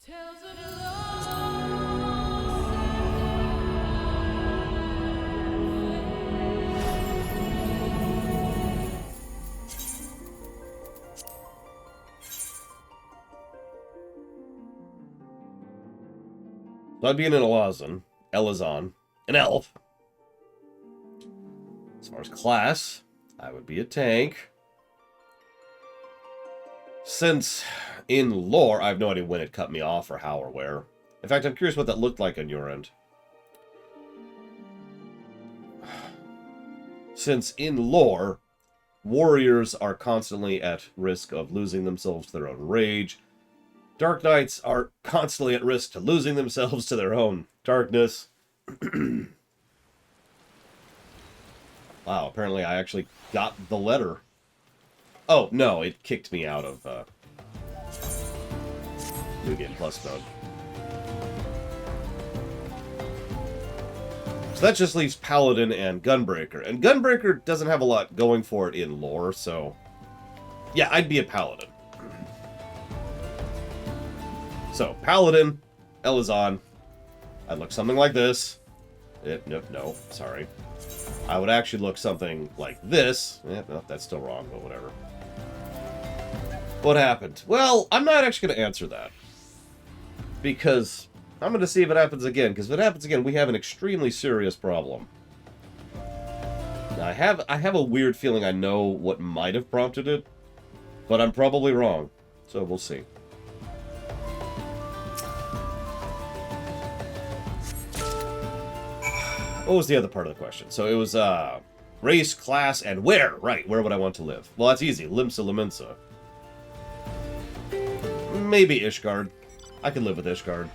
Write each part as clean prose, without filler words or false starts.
So I'd be an Elazon, an elf. As far as class, I would be a tank. Since in lore, I have no idea when it cut me off or how or where. In fact, I'm curious what that looked like on your end. Since in lore, warriors are constantly at risk of losing themselves to their own rage. Dark Knights are constantly at risk to losing themselves to their own darkness. Wow, apparently I actually got the letter. Oh, no, it kicked me out of New Game Plus mode. So that just leaves Paladin and Gunbreaker. And Gunbreaker doesn't have a lot going for it in lore, so... yeah, I'd be a Paladin. So, Paladin, Elazon. I'd look something like this. No, sorry. I would actually look something like this. No, that's still wrong, but whatever. What happened? Well, I'm not actually going to answer that. Because I'm going to see if it happens again. Because if it happens again, we have an extremely serious problem. Now, I have a weird feeling I know what might have prompted it. But I'm probably wrong. So we'll see. What was the other part of the question? So it was race, class, and where? Right, where would I want to live? Well, that's easy. Limsa Lominsa. Maybe Ishgard. I can live with Ishgard.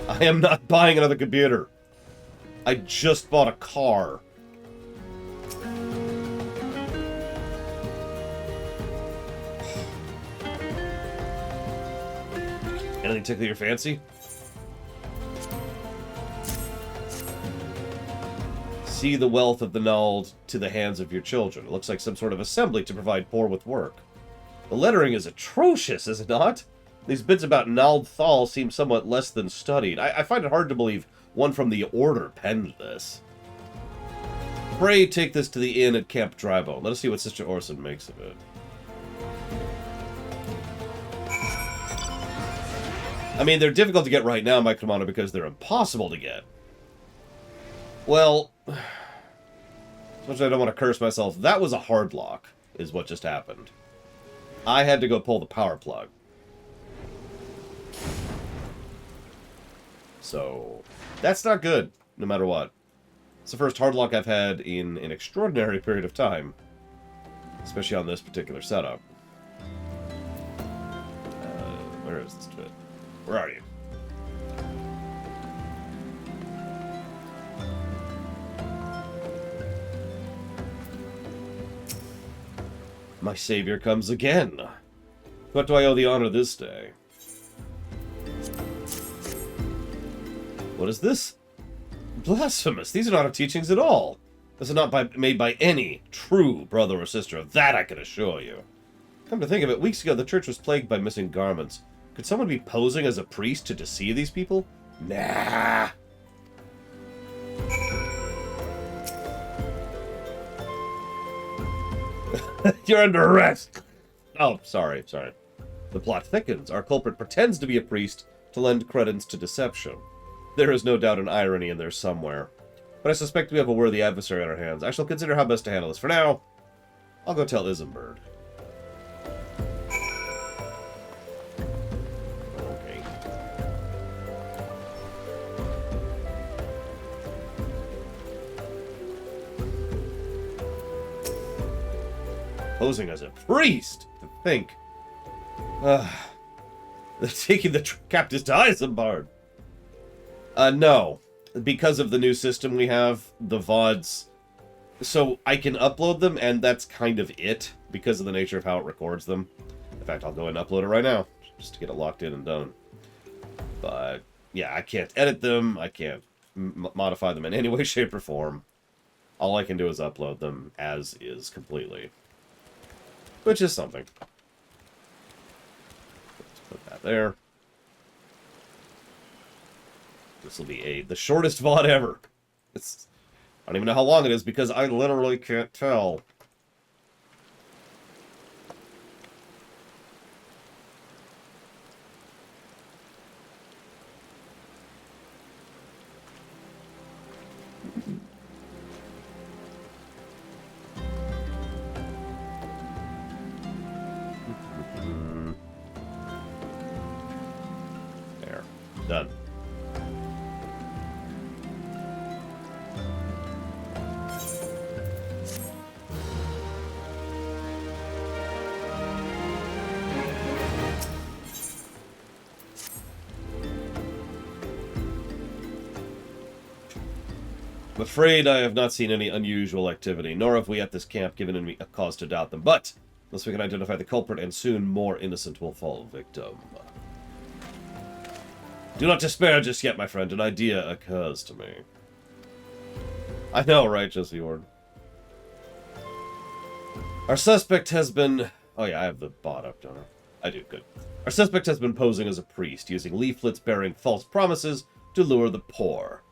I am not buying another computer. I just bought a car. Anything tickle your fancy? See the wealth of the Nald to the hands of your children. It looks like some sort of assembly to provide poor with work. The lettering is atrocious, is it not? These bits about Nald Thal seem somewhat less than studied. I find it hard to believe one from the Order penned this. Pray take this to the inn at Camp Drybone. Let us see what Sister Orson makes of it. I mean, they're difficult to get right now, my commander, because they're impossible to get. Well, as much as I don't want to curse myself, that was a hard lock, is what just happened. I had to go pull the power plug. So, that's not good, no matter what. It's the first hard lock I've had in an extraordinary period of time. Especially on this particular setup. Where is this bit? Where are you? My savior comes again. What do I owe the honor this day? What is this? Blasphemous. These are not our teachings at all. This is not made by any true brother or sister. That I can assure you. Come to think of it, weeks ago the church was plagued by missing garments. Could someone be posing as a priest to deceive these people? Nah. You're under arrest! Oh, sorry. The plot thickens. Our culprit pretends to be a priest to lend credence to deception. There is no doubt an irony in there somewhere. But I suspect we have a worthy adversary on our hands. I shall consider how best to handle this. For now, I'll go tell Isambird. Okay. Posing as a priest, to think. They're taking the captives to Isambard. No. Because of the new system we have, the VODs... So, I can upload them, and that's kind of it, because of the nature of how it records them. In fact, I'll go ahead and upload it right now, just to get it locked in and done. But, yeah, I can't edit them, I can't modify them in any way, shape, or form. All I can do is upload them as is completely. Which is something. there. This will be the shortest VOD ever. I don't even know how long it is because I literally can't tell. There. Done. I'm afraid I have not seen any unusual activity, nor have we at this camp given me a cause to doubt them. But, unless we can identify the culprit, and soon more innocent will fall victim. Do not despair just yet, my friend. An idea occurs to me. I know, right, Jesse Ord? Our suspect has been... Oh yeah, I have the bot up, don't I? I do, good. Our suspect has been posing as a priest, using leaflets bearing false promises to lure the poor.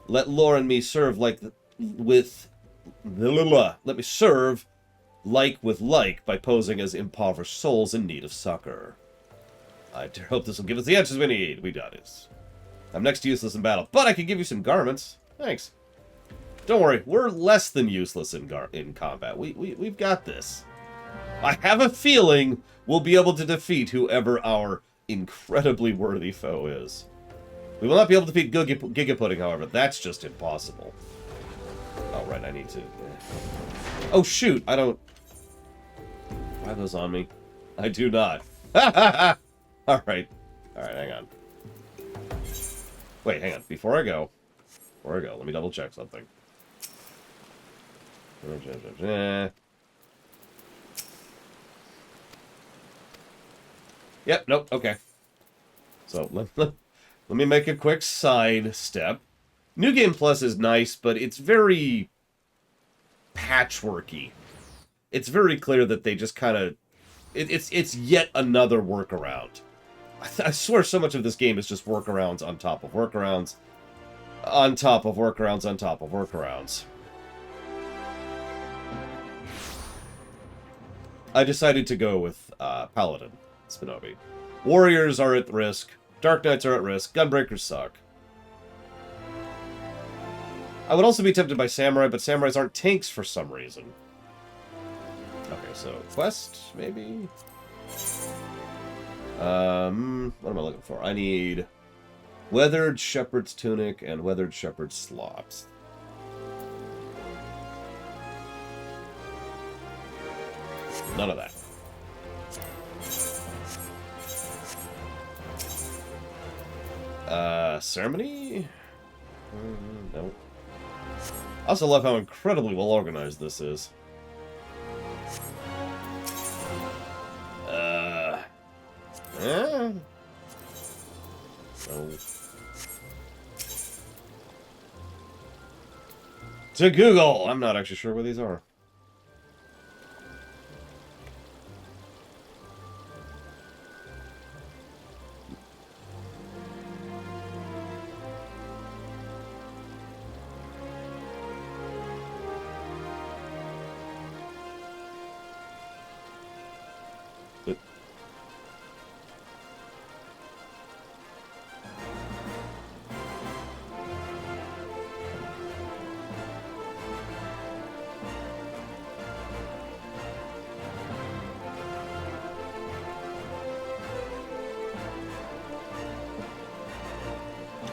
Let Lore and me serve like with... Let me serve like with like by posing as impoverished souls in need of succor. I dare hope this will give us the answers we need. We got it. I'm next to useless in battle, but I can give you some garments. Thanks. Don't worry, we're less than useless in combat. We've got this. I have a feeling we'll be able to defeat whoever our incredibly worthy foe is. We will not be able to defeat Giga Pudding, however. That's just impossible. Oh, right, I need to... Oh, shoot, I don't... Why are those on me? I do not. Alright. Alright, hang on. Wait, hang on. Before I go, let me double check something. Yep, nope, okay. So, let me make a quick side step. New Game Plus is nice, but it's very patchworky. It's very clear that they just kind of... It's yet another workaround. I swear so much of this game is just workarounds on top of workarounds. On top of workarounds on top of workarounds. I decided to go with Paladin, Spinobi. Warriors are at risk. Dark Knights are at risk. Gunbreakers suck. I would also be tempted by Samurai, but Samurais aren't tanks for some reason. Okay, so quest, maybe? What am I looking for? I need Weathered Shepherd's Tunic and Weathered Shepherd's Slops. None of that. Ceremony? No. I also love how incredibly well organized this is. No. To Google! I'm not actually sure where these are.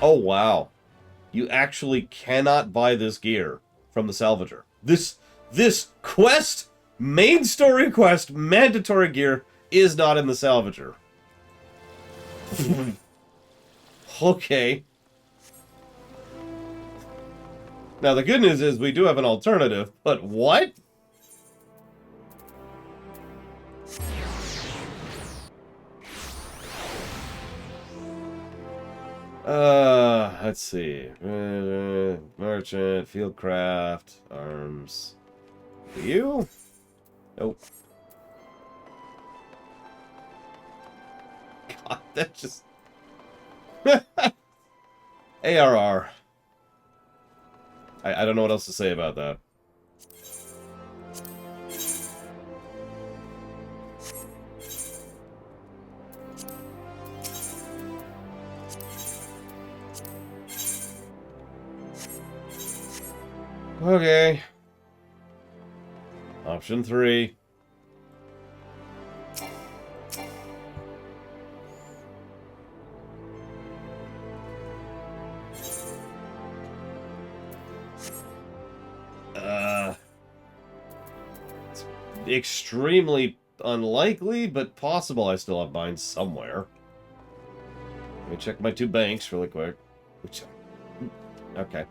Oh, wow. You actually cannot buy this gear from the salvager. This quest, main story quest, mandatory gear, is not in the salvager. Okay. Now, the good news is we do have an alternative, but what? Let's see. Merchant, Fieldcraft, Arms. You? Nope. God, that just... ARR. I don't know what else to say about that. Okay. Option 3. It's extremely unlikely, but possible I still have mine somewhere. Let me check my 2 banks really quick. Okay.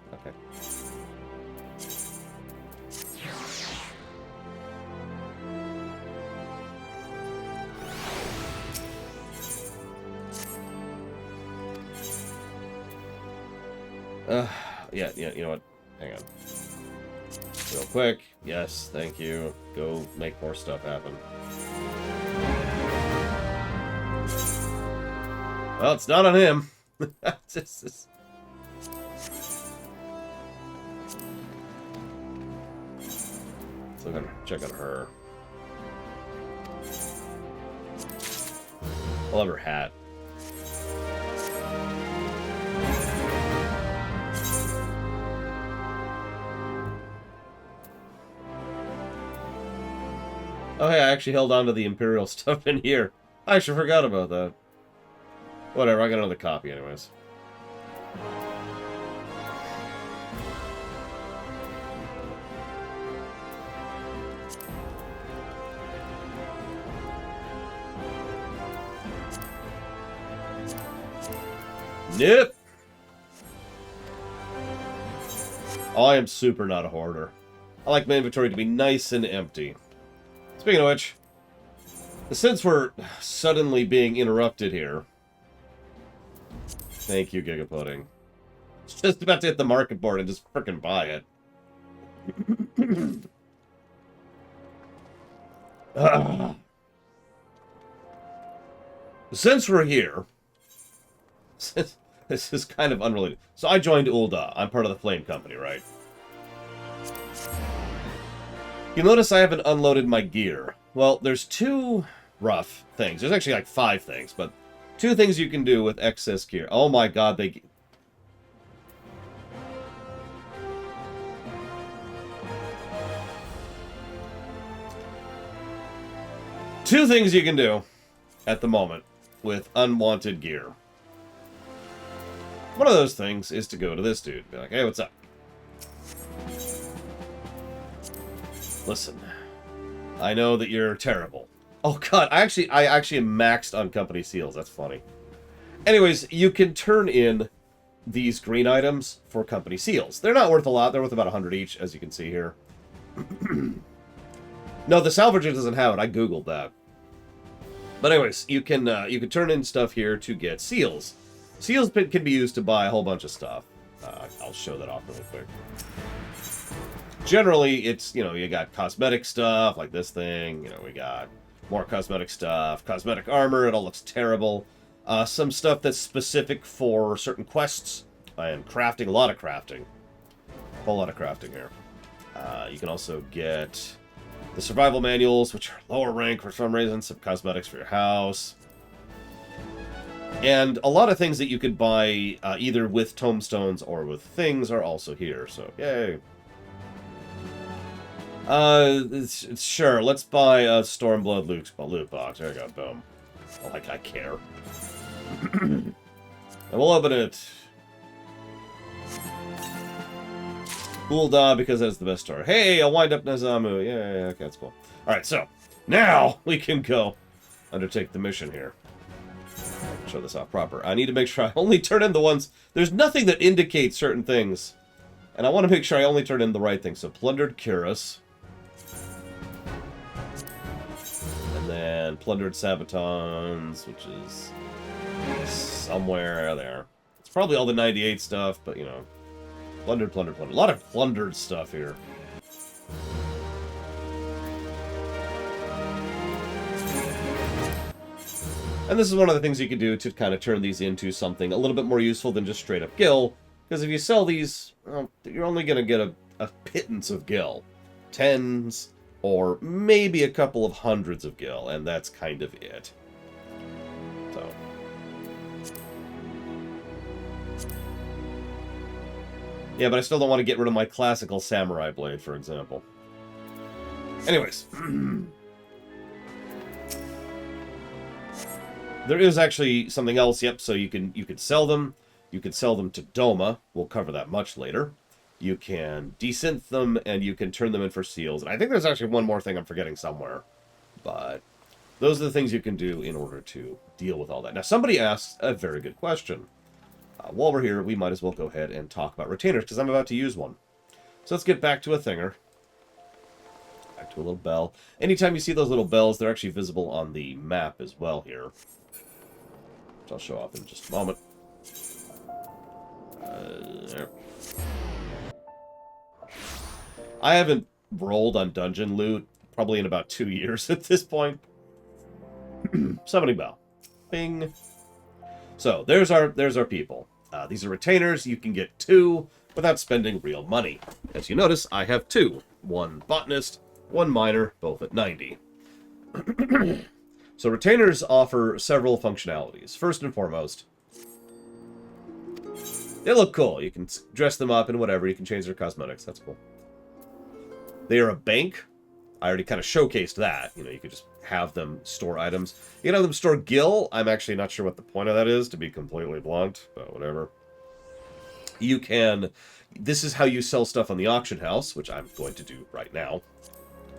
Yeah, you know what? Hang on. Real quick. Yes, thank you. Go make more stuff happen. Well, it's not on him. Just... So I'm gonna check on her. I love her hat. Oh, hey, I actually held on to the Imperial stuff in here. I actually forgot about that. Whatever, I got another copy anyways. Nope. Oh, I am super not a hoarder. I like my inventory to be nice and empty. Speaking of which, since we're suddenly being interrupted here... Thank you, Giga Pudding. Just about to hit the market board and just frickin' buy it. Since we're here... This is kind of unrelated. So I joined Ul'dah. I'm part of the Flame Company, right? You'll notice I haven't unloaded my gear. Well, there's 2 rough things. There's actually like 5 things, but 2 things you can do with excess gear. Oh my god, they... Two things you can do at the moment with unwanted gear. One of those things is to go to this dude and be like, hey, what's up? Listen, I know that you're terrible. Oh god, I actually am maxed on company seals. That's funny. Anyways, you can turn in these green items for company seals. They're not worth a lot. They're worth about 100 each, as you can see here. No, the salvager doesn't have it. I googled that. But anyways, you can turn in stuff here to get seals. Seals can be used to buy a whole bunch of stuff. I'll show that off really quick. Generally, it's, you know, you got cosmetic stuff, like this thing. You know, we got more cosmetic stuff. Cosmetic armor, it all looks terrible. Some stuff that's specific for certain quests. And crafting, a lot of crafting. A whole lot of crafting here. You can also get the survival manuals, which are lower rank for some reason. Some cosmetics for your house. And a lot of things that you could buy either with tombstones or with things are also here. So, yay. Sure, let's buy a Stormblood loot box. There we go, boom. Like I care. And we'll open it. Ul'dah, because that's the best story. Hey, I'll wind up Nazamu. Yeah, okay, that's cool. Alright, so, now we can go undertake the mission here. Show this off proper. I need to make sure I only turn in the ones... There's nothing that indicates certain things. And I want to make sure I only turn in the right thing. So, Plundered Cuirass. And then Plundered Sabatons, which is somewhere there. It's probably all the 98 stuff, but, you know. Plundered. A lot of plundered stuff here. And this is one of the things you can do to kind of turn these into something a little bit more useful than just straight up gil. Because if you sell these, well, you're only going to get a pittance of gil. Tens, or maybe a couple of hundreds of gil, and that's kind of it. So. Yeah, but I still don't want to get rid of my classical samurai blade, for example. Anyways. There is actually something else, yep, so you could sell them. You could sell them to Doma. We'll cover that much later. You can desynth them, and you can turn them in for seals. And I think there's actually one more thing I'm forgetting somewhere. But those are the things you can do in order to deal with all that. Now, somebody asked a very good question. While we're here, we might as well go ahead and talk about retainers, because I'm about to use one. So let's get back to a thinger. Back to a little bell. Anytime you see those little bells, they're actually visible on the map as well here. Which I'll show off in just a moment. There. I haven't rolled on dungeon loot probably in about 2 years at this point. Summoning bell. Bing. So there's our people. These are retainers. You can get 2 without spending real money. As you notice, I have 2. 1 botanist, 1 miner, both at 90. So retainers offer several functionalities. First and foremost, they look cool. You can dress them up in whatever. You can change their cosmetics. That's cool. They are a bank. I already kind of showcased that. You know, you could just have them store items. You can have them store gil. I'm actually not sure what the point of that is, to be completely blunt, but whatever. You can... This is how you sell stuff on the auction house, which I'm going to do right now.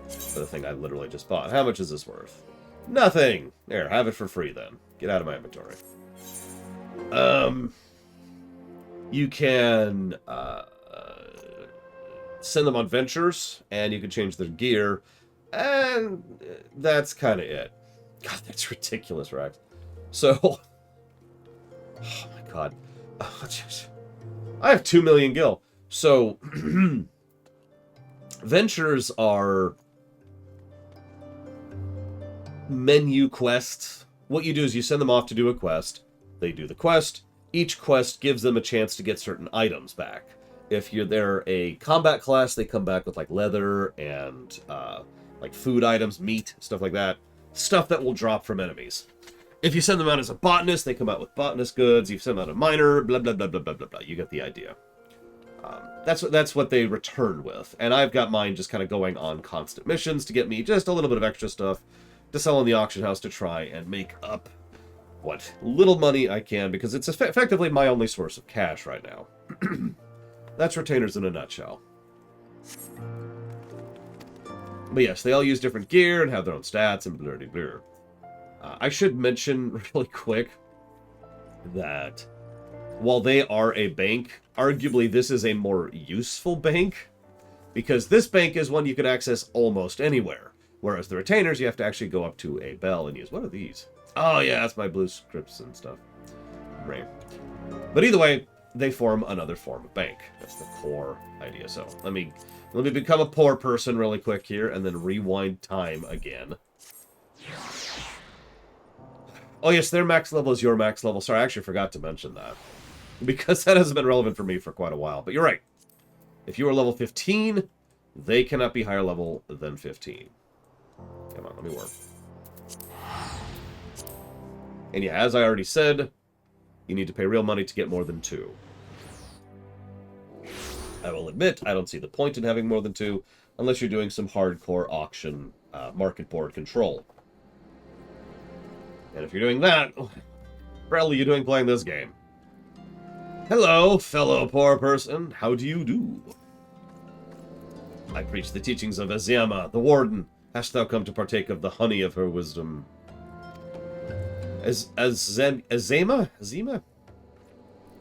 For the thing I literally just bought. How much is this worth? Nothing! There, have it for free then. Get out of my inventory. You can send them on ventures, and you can change their gear, and that's kind of it. God, that's ridiculous, Rex. So, oh my god. Oh, I have 2 million gil. So, ventures are menu quests. What you do is you send them off to do a quest. They do the quest. Each quest gives them a chance to get certain items back. If they're a combat class, they come back with like leather and like food items, meat, stuff like that. Stuff that will drop from enemies. If you send them out as a botanist, they come out with botanist goods. You send them out a miner, blah, blah, blah, blah, blah, blah, blah. You get the idea. That's what they return with. And I've got mine just kind of going on constant missions to get me just a little bit of extra stuff to sell in the auction house to try and make up what little money I can, because it's effectively my only source of cash right now. That's retainers in a nutshell. But yes, they all use different gear and have their own stats and blurdy blur. I should mention really quick that while they are a bank, arguably this is a more useful bank, because this bank is one you could access almost anywhere, whereas the retainers you have to actually go up to a bell and use. What are these? Oh yeah, that's my blue scripts and stuff. Great. But either way, they form another form of bank. That's the core idea. So let me become a poor person really quick here, and then rewind time again. Oh yes, their max level is your max level. Sorry, I actually forgot to mention that, because that hasn't been relevant for me for quite a while. But you're right. If you are level 15, they cannot be higher level than 15. Come on, let me work. And yeah, as I already said, you need to pay real money to get more than 2. I will admit, I don't see the point in having more than 2, unless you're doing some hardcore auction market board control. And if you're doing that, what the hell are you doing playing this game? Hello, fellow poor person. How do you do? I preach the teachings of Azema, the warden. Hast thou come to partake of the honey of her wisdom? Azema?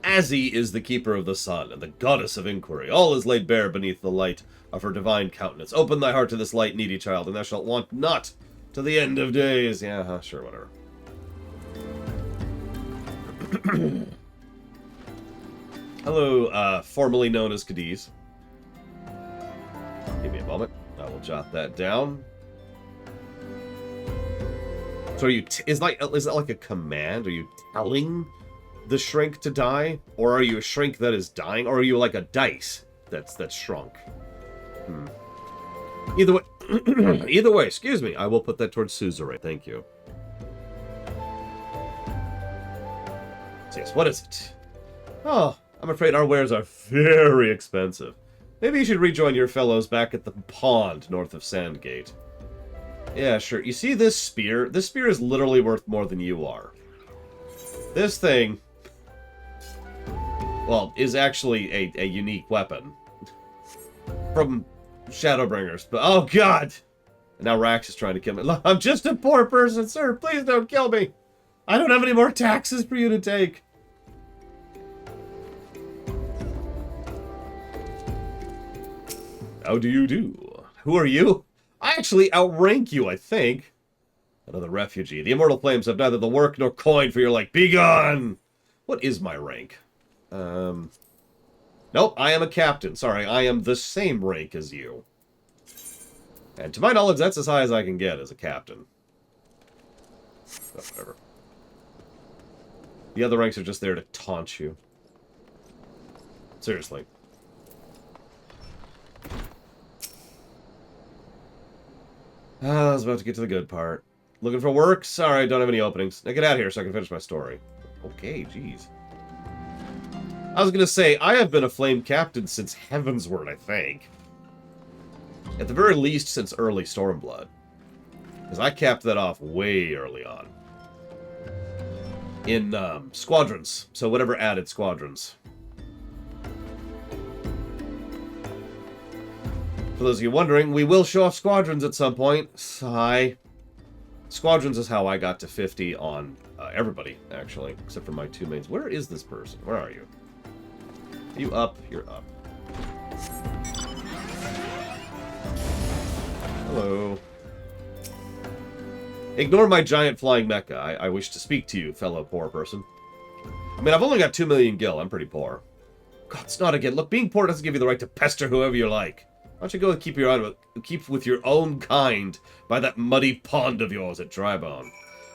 Azzy is the keeper of the sun, and the goddess of inquiry. All is laid bare beneath the light of her divine countenance. Open thy heart to this light, needy child, and thou shalt want not to the end of days. Yeah, sure, whatever. Hello, formerly known as Cadiz. Give me a moment. I will jot that down. So are you is that like a command? Are you telling the shrink to die, or are you a shrink that is dying, or are you like a dice that's shrunk? Either way, either way. Excuse me. I will put that towards Suzerain. Thank you. Yes. What is it? Oh, I'm afraid our wares are very expensive. Maybe you should rejoin your fellows back at the pond north of Sandgate. Yeah, sure. You see this spear? This spear is literally worth more than you are. This thing, well, is actually a unique weapon from Shadowbringers. But, oh, God! And now Rax is trying to kill me. I'm just a poor person, sir. Please don't kill me. I don't have any more taxes for you to take. How do you do? Who are you? I actually outrank you, I think. Another refugee. The immortal flames have neither the work nor coin for your like. Begone! What is my rank? Nope, I am a captain. Sorry, I am the same rank as you. And to my knowledge, that's as high as I can get as a captain. Whatever. The other ranks are just there to taunt you. Seriously. I was about to get to the good part. Looking for work? Sorry, don't have any openings. Now get out of here so I can finish my story. Okay, jeez. I was gonna say, I have been a flame captain since Heavensward, I think. At the very least, since early Stormblood. Because I capped that off way early on. In, squadrons. So whatever added squadrons. For those of you wondering, we will show off squadrons at some point. Sigh. Squadrons is how I got to 50 on everybody, actually. Except for my two mains. Where is this person? Where are you? Are you up? You're up. Hello. Ignore my giant flying mecha. I wish to speak to you, fellow poor person. I mean, I've only got 2 million gil. I'm pretty poor. God, it's not again. Look, being poor doesn't give you the right to pester whoever you like. Why don't you go and keep with your own kind by that muddy pond of yours at Drybone?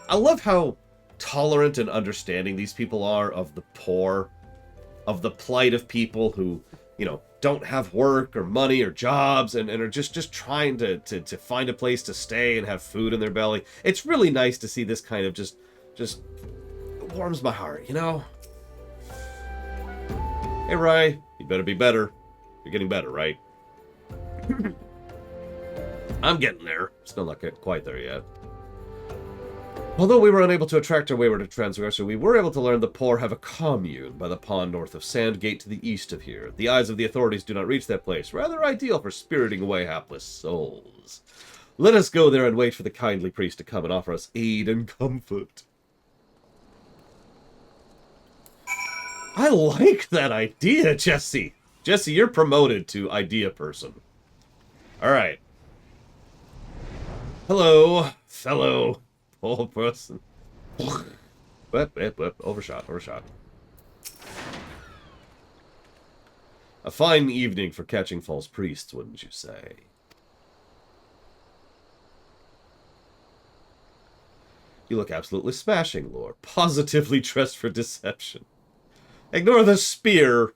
I love how tolerant and understanding these people are of the poor, of the plight of people who, you know, don't have work or money or jobs and are just trying to find a place to stay and have food in their belly. It's really nice to see this kind of just it warms my heart, you know? Hey, Rye, you better be better. You're getting better, right? I'm getting there. Still not quite there yet. Although we were unable to attract our wayward transgressor, we were able to learn the poor have a commune by the pond north of Sandgate to the east of here. The eyes of the authorities do not reach that place. Rather ideal for spiriting away hapless souls. Let us go there and wait for the kindly priest to come and offer us aid and comfort. I like that idea, Jesse. Jesse, you're promoted to idea person. Alright. Hello, fellow poor person. Overshot. A fine evening for catching false priests, wouldn't you say? You look absolutely smashing, Lord. Positively dressed for deception. Ignore the spear.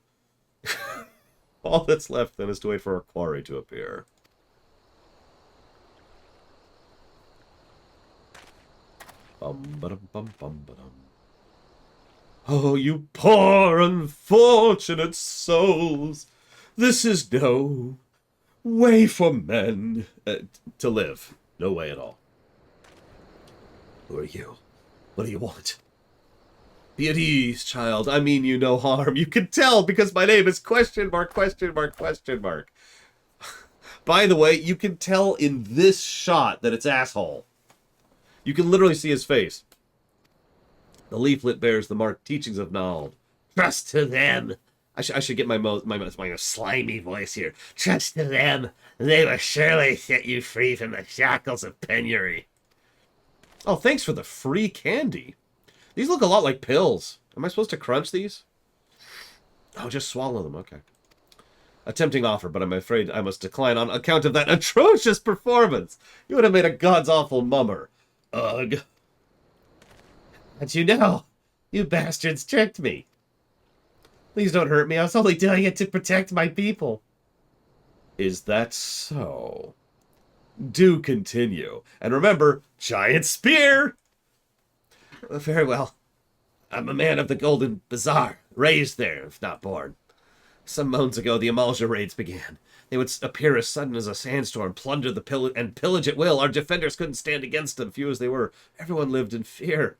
All that's left then is to wait for our quarry to appear. Oh, you poor unfortunate souls! This is no way for men to live. No way at all. Who are you? What do you want? Be at ease, child. I mean you no harm. You can tell because my name is question mark. By the way, you can tell in this shot that it's asshole. You can literally see his face. The leaflet bears the marked teachings of Nald. Trust to them. I should get my slimy voice here. Trust to them. They will surely set you free from the shackles of penury. Oh, thanks for the free candy. These look a lot like pills. Am I supposed to crunch these? Oh, just swallow them. Okay. A tempting offer, but I'm afraid I must decline on account of that atrocious performance. You would have made a god's awful mummer. Ugh. But you know, you bastards tricked me. Please don't hurt me. I was only doing it to protect my people. Is that so? Do continue. And remember, giant spear! Very well. I'm a man of the Golden Bazaar, raised there, if not born. Some moons ago, the Amalja raids began. They would appear as sudden as a sandstorm, plunder and pillage at will. Our defenders couldn't stand against them, few as they were. Everyone lived in fear.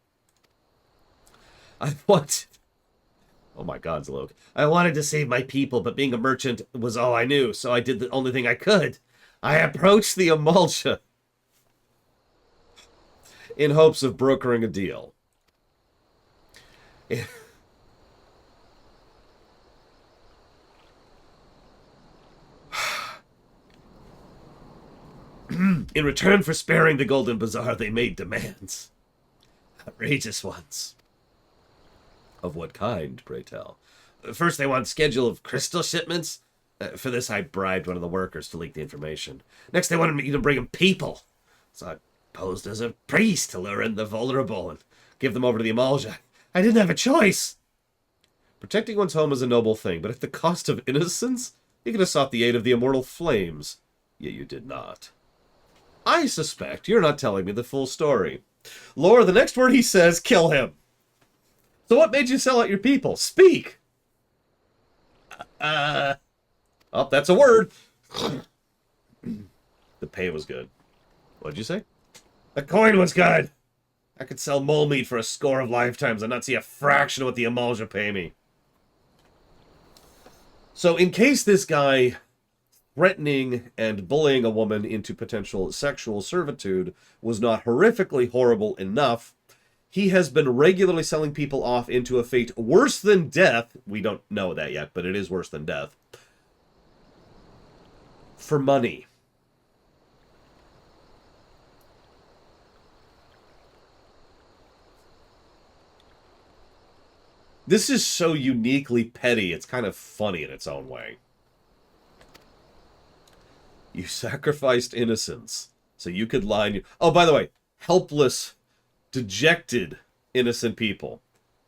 I wanted... Oh my God, Zalok. I wanted to save my people, but being a merchant was all I knew, so I did the only thing I could. I approached the Amalja in hopes of brokering a deal. In return for sparing the Golden Bazaar, they made demands. Outrageous ones. Of what kind, pray tell? First, they want a schedule of crystal shipments. For this, I bribed one of the workers to leak the information. Next, they wanted me to bring them people. So I posed as a priest to lure in the vulnerable and give them over to the Amalja. I didn't have a choice. Protecting one's home is a noble thing, but at the cost of innocence, you could have sought the aid of the immortal flames. Yet you did not. I suspect you're not telling me the full story. Lore, the next word he says, kill him. So what made you sell out your people? Speak! Oh, that's a word. The pay was good. What'd you say? The coin was good. I could sell mole meat for a score of lifetimes and not see a fraction of what the Amalja pay me. So in case this guy threatening and bullying a woman into potential sexual servitude was not horrifically horrible enough, he has been regularly selling people off into a fate worse than death. We don't know that yet, but it is worse than death. For money. This is so uniquely petty, it's kind of funny in its own way. You sacrificed innocence so you could line... Oh, by the way, helpless, dejected, innocent people.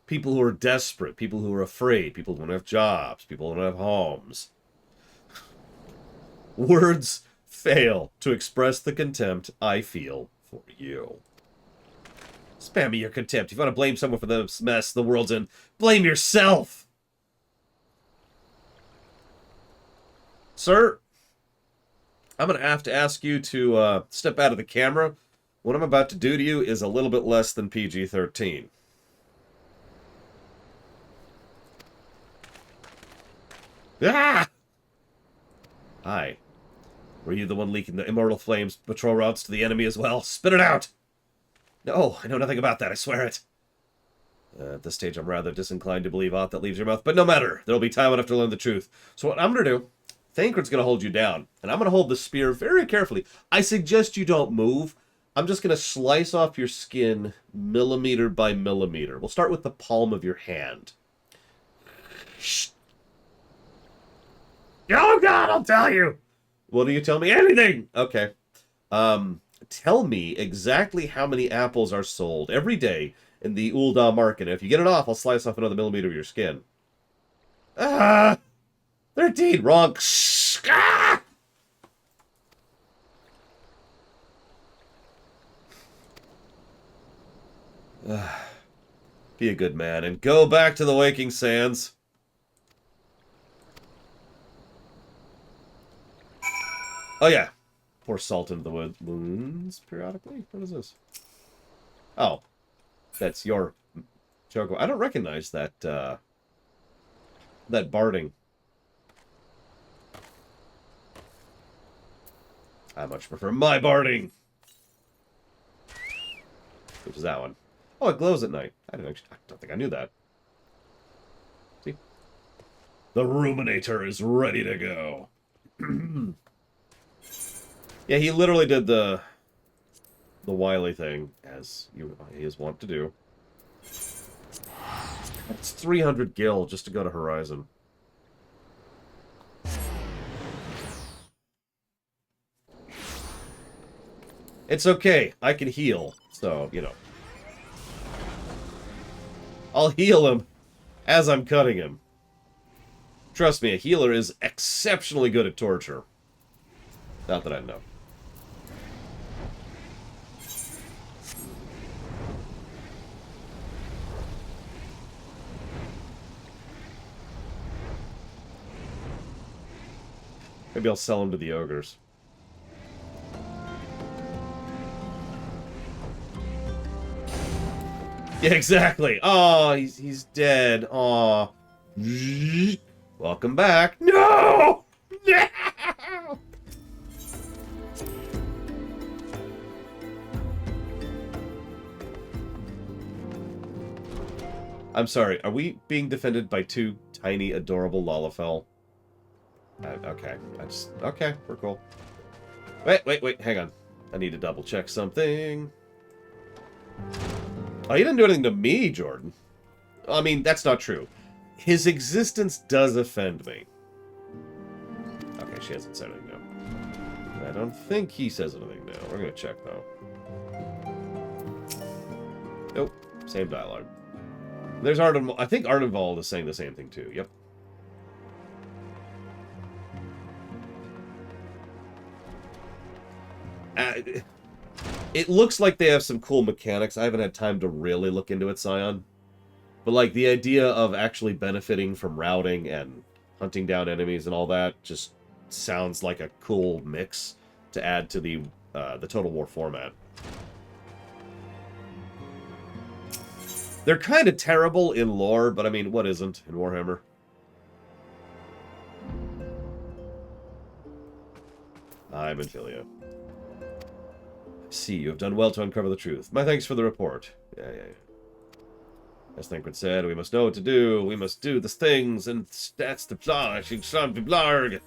People who are desperate, people who are afraid, people who don't have jobs, people who don't have homes. Words fail to express the contempt I feel for you. Spare me your contempt. If you want to blame someone for the mess the world's in, blame yourself! Sir, I'm going to have to ask you to step out of the camera. What I'm about to do to you is a little bit less than PG-13. Ah! Hi. Were you the one leaking the Immortal Flames patrol routes to the enemy as well? Spit it out! No, I know nothing about that, I swear it. At this stage, I'm rather disinclined to believe aught that leaves your mouth, but no matter. There'll be time enough to learn the truth. So what I'm going to do, Thancred's going to hold you down, and I'm going to hold the spear very carefully. I suggest you don't move. I'm just going to slice off your skin millimeter by millimeter. We'll start with the palm of your hand. Shh. Oh, God, I'll tell you. What do you tell me? Anything! Okay. Tell me exactly how many apples are sold every day in the Ul'dah market. If you get it off, I'll slice off another millimeter of your skin. 13. Wrong. Ah! Be a good man and go back to the waking sands. Oh, yeah. Pour salt into the wounds periodically? What is this? Oh. That's your joke. I don't recognize that, that barding. I much prefer my barding. Which is that one. Oh, it glows at night. I don't think I knew that. See? The Ruminator is ready to go. Yeah, he literally did the wily thing, as he is wont to do. It's 300 gil just to go to Horizon. It's okay. I can heal, so, you know. I'll heal him as I'm cutting him. Trust me, a healer is exceptionally good at torture. Not that I know. Maybe I'll sell him to the ogres. Yeah, exactly. Oh, he's dead. Oh. Welcome back. No! No! I'm sorry. Are we being defended by two tiny, adorable Lalafell? Okay. Okay, we're cool. Wait. Hang on. I need to double check something. Oh, he didn't do anything to me, Jordan. I mean, that's not true. His existence does offend me. Okay, she hasn't said anything now. I don't think he says anything now. We're gonna check, though. Nope. Same dialogue. There's Ardenwald. I think Ardenwald is saying the same thing, too. Yep. It looks like they have some cool mechanics. I haven't had time to really look into it, Scion. But, like, the idea of actually benefiting from routing and hunting down enemies and all that just sounds like a cool mix to add to the Total War format. They're kind of terrible in lore, but I mean, what isn't in Warhammer? I'm Ophelia. See, you have done well to uncover the truth. My thanks for the report. Yeah. As Thancred said, we must know what to do. We must do the things, and that's the blarg.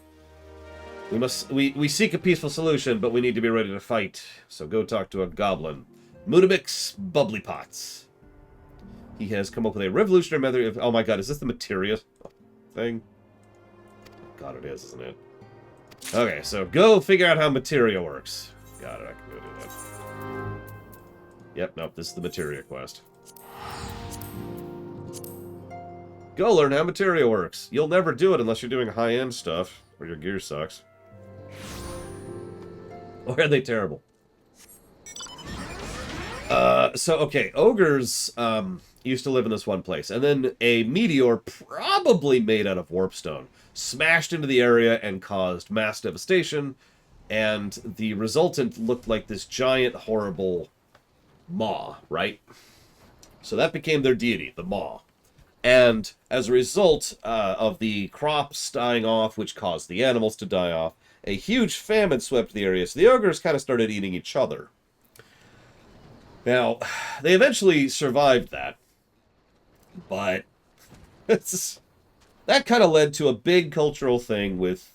We seek a peaceful solution, but we need to be ready to fight. So go talk to a goblin. Mudabix Bubblypots. He has come up with a revolutionary method of... Oh my god, is this the materia thing? God, it is, isn't it? Okay, so go figure out how materia works. Got it, I can go do that. Yep, nope, this is the materia quest. Go learn how materia works. You'll never do it unless you're doing high-end stuff, or your gear sucks. Or are they terrible? Okay, ogres used to live in this one place, and then a meteor, probably made out of warpstone, smashed into the area and caused mass devastation, and the resultant looked like this giant, horrible maw, right? So that became their deity, the maw. And as a result of the crops dying off, which caused the animals to die off, a huge famine swept the area, so the ogres kind of started eating each other. Now, they eventually survived that, but that kind of led to a big cultural thing with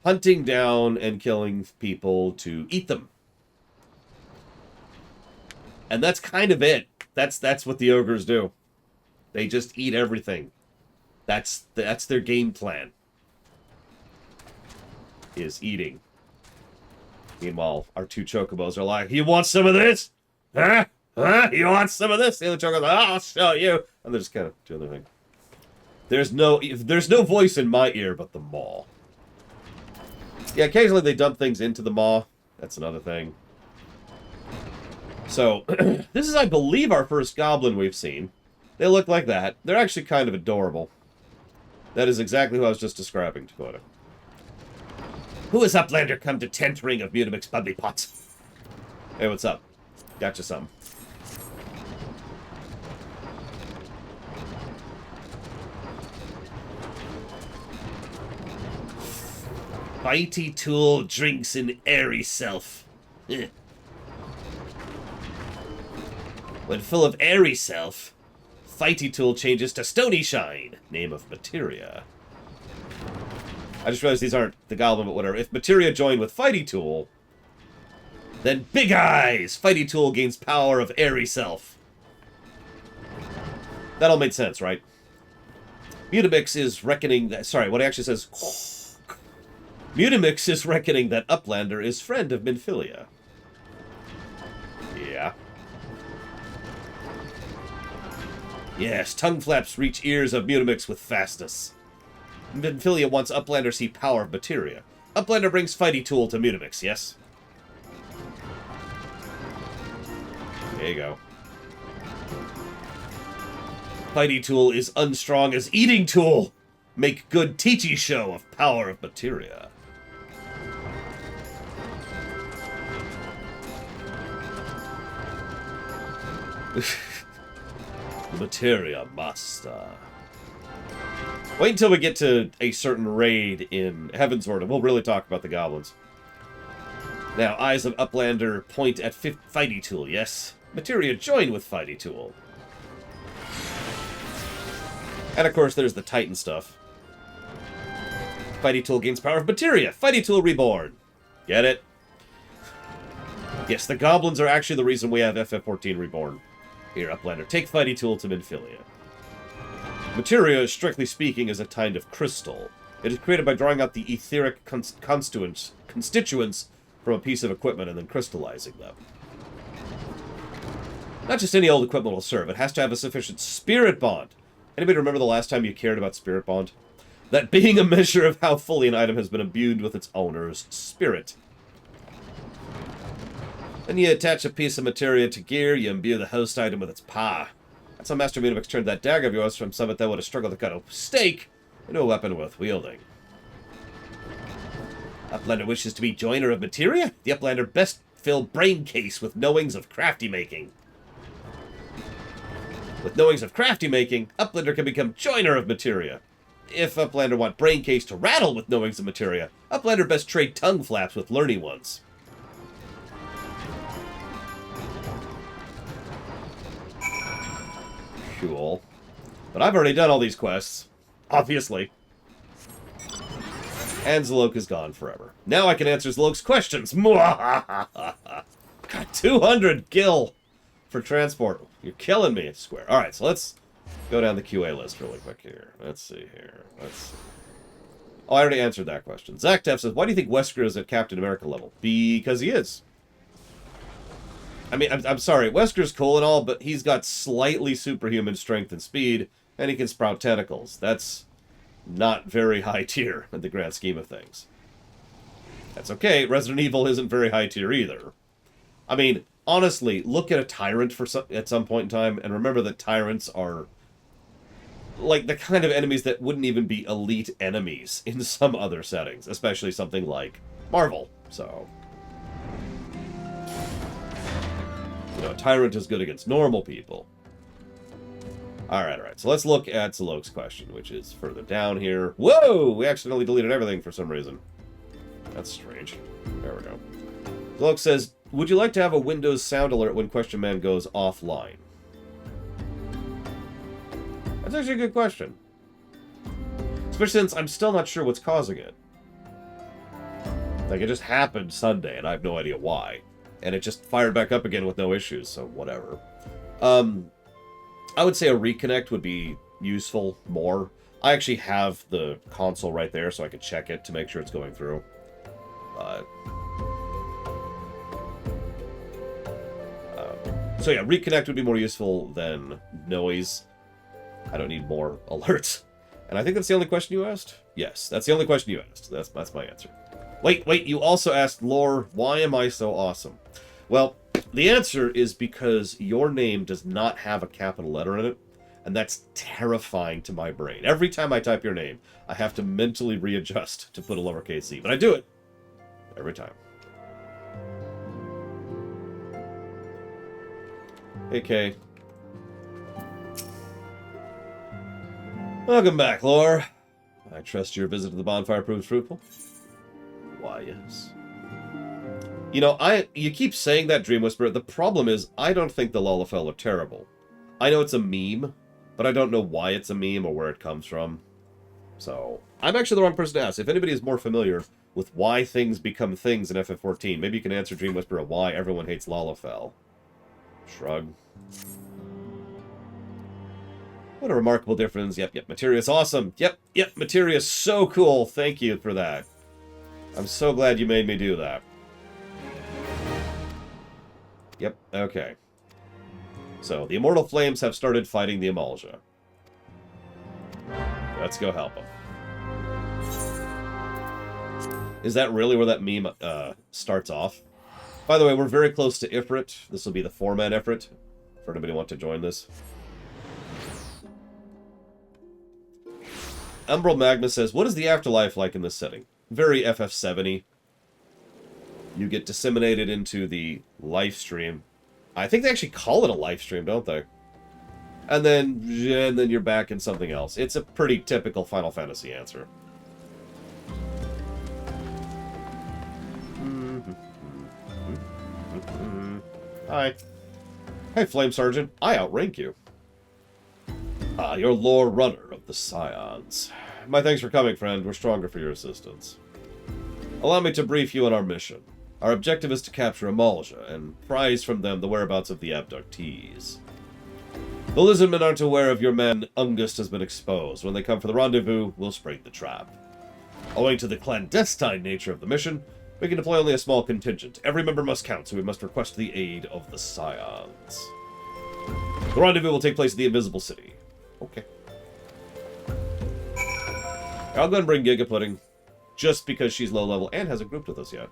hunting down and killing people to eat them. And that's kind of it. That's what the ogres do. They just eat everything. That's their game plan. Is eating. Meanwhile, our two chocobos are like, "You want some of this? Huh? Huh? You want some of this?" The other chocobo's like, "I'll show you." And they're just kind of doing their thing. There's no voice in my ear but the maw. Yeah, occasionally they dump things into the maw. That's another thing. So, this is, I believe, our first goblin we've seen. They look like that. They're actually kind of adorable. That is exactly what I was just describing, Dakota. Who is Uplander come to tent ring of Mutamix Bubblypots? Hey, what's up? Gotcha something. Fighty tool drinks an airy self. When full of airy self, Fighty tool changes to Stony Shine, name of materia. I just realized these aren't the goblin, but whatever. If materia joined with Fighty tool, then Big Eyes! Fighty tool gains power of airy self. That all made sense, right? Mutamix is reckoning that... Sorry, what it actually says... Mutamix is reckoning that Uplander is friend of Minfilia. Yeah. Yes, tongue flaps reach ears of Munimix with fastness. Minfilia wants Uplander see power of materia. Uplander brings fighty tool to Munimix, yes? There you go. Fighty tool is unstrong as eating tool. Make good teachy show of power of materia. Materia master. Wait until we get to a certain raid in Heavensward, and we'll really talk about the goblins. Now, eyes of Uplander point at Fighty Tool, yes? Materia join with Fighty Tool. And of course, there's the Titan stuff. Fighty Tool gains power of Materia. Fighty Tool reborn. Get it? Yes, the goblins are actually the reason we have FF14 reborn. Here, Uplander, take Fighty Tool to Minfilia. Materia, strictly speaking, is a kind of crystal. It is created by drawing out the etheric constituents from a piece of equipment and then crystallizing them. Not just any old equipment will serve. It has to have a sufficient spirit bond. Anybody remember the last time you cared about spirit bond? That being a measure of how fully an item has been imbued with its owner's spirit. Then you attach a piece of materia to gear, you imbue the host item with its power. That's how Master Munimix turned that dagger of yours from something that would have struggled to cut a stake into a weapon worth wielding. Uplander wishes to be joiner of materia? The Uplander best fill brain case with knowings of crafty making. With knowings of crafty making, Uplander can become joiner of materia. If Uplander want brain case to rattle with knowings of materia, Uplander best trade tongue flaps with learning ones. Cool. But I've already done all these quests. Obviously. And Zalok is gone forever. Now I can answer Zalok's questions. Got 200 gil for transport. You're killing me, Square. Alright, so let's go down the QA list really quick here. Let's see here. Let's see. Oh, I already answered that question. Zachtev says, why do you think Wesker is at Captain America level? Because he is. I mean, I'm sorry, Wesker's cool and all, but he's got slightly superhuman strength and speed, and he can sprout tentacles. That's not very high tier in the grand scheme of things. That's okay, Resident Evil isn't very high tier either. I mean, honestly, look at a Tyrant at some point in time, and remember that Tyrants are like the kind of enemies that wouldn't even be elite enemies in some other settings, especially something like Marvel, so... You know, a Tyrant is good against normal people. Alright. So let's look at Zalok's question, which is further down here. Whoa! We accidentally deleted everything for some reason. That's strange. There we go. Zalok says, would you like to have a Windows sound alert when Question Man goes offline? That's actually a good question. Especially since I'm still not sure what's causing it. Like, it just happened Sunday, and I have no idea why. And it just fired back up again with no issues, so whatever. I would say a reconnect would be useful more. I actually have the console right there, so I could check it to make sure it's going through. So yeah, reconnect would be more useful than noise. I don't need more alerts. And I think that's the only question you asked? Yes, that's the only question you asked. That's my answer. Wait, you also asked, Lore, why am I so awesome? Well, the answer is because your name does not have a capital letter in it, and that's terrifying to my brain. Every time I type your name, I have to mentally readjust to put a lowercase c, but I do it every time. Hey, Kay. Welcome back, Lore. I trust your visit to the bonfire proved fruitful. Why, yes. You know, you keep saying that, Dream Whisperer. The problem is, I don't think the Lalafell are terrible. I know it's a meme, but I don't know why it's a meme or where it comes from. So, I'm actually the wrong person to ask. If anybody is more familiar with why things become things in FF14, maybe you can answer Dream Whisperer why everyone hates Lalafell. Shrug. What a remarkable difference. Yep, Materia's awesome. Yep, Materia's so cool. Thank you for that. I'm so glad you made me do that. Yep, okay. So, the Immortal Flames have started fighting the Amalja. Let's go help them. Is that really where that meme starts off? By the way, we're very close to Ifrit. This will be the 4-man Ifrit, for anybody who wants to join this. Umbral Magma says, what is the afterlife like in this setting? Very FF70. You get disseminated into the life stream. I think they actually call it a life stream, don't they? And then you're back in something else. It's a pretty typical Final Fantasy answer. Hi. Hey, Flame Sergeant. I outrank you. Ah, you're Lore Runner of the Scions. My thanks for coming, friend. We're stronger for your assistance. Allow me to brief you on our mission. Our objective is to capture Amalja and prize from them the whereabouts of the abductees. The Lizardmen aren't aware of your man Ungust has been exposed. When they come for the rendezvous, we'll spring the trap. Owing to the clandestine nature of the mission, we can deploy only a small contingent. Every member must count, so we must request the aid of the Scions. The rendezvous will take place at the Invisible City. Okay. I'll go and bring Giga Pudding, just because she's low level and hasn't grouped with us yet.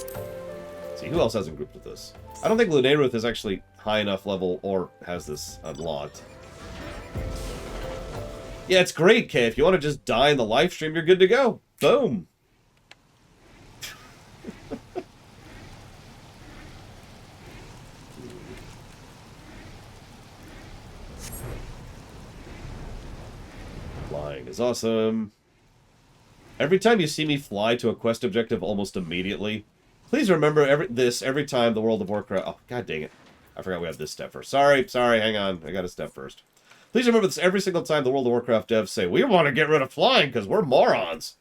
Let's see, who else hasn't grouped with us? I don't think Lunaruth is actually high enough level or has this unlocked. Yeah, it's great, Kay. If you want to just die in the live stream, you're good to go. Boom. Flying is awesome. Every time you see me fly to a quest objective almost immediately, please remember every time the World of Warcraft... Oh, god dang it. I forgot we have this step first. Sorry, hang on. I got a step first. Please remember this every single time the World of Warcraft devs say, we want to get rid of flying because we're morons.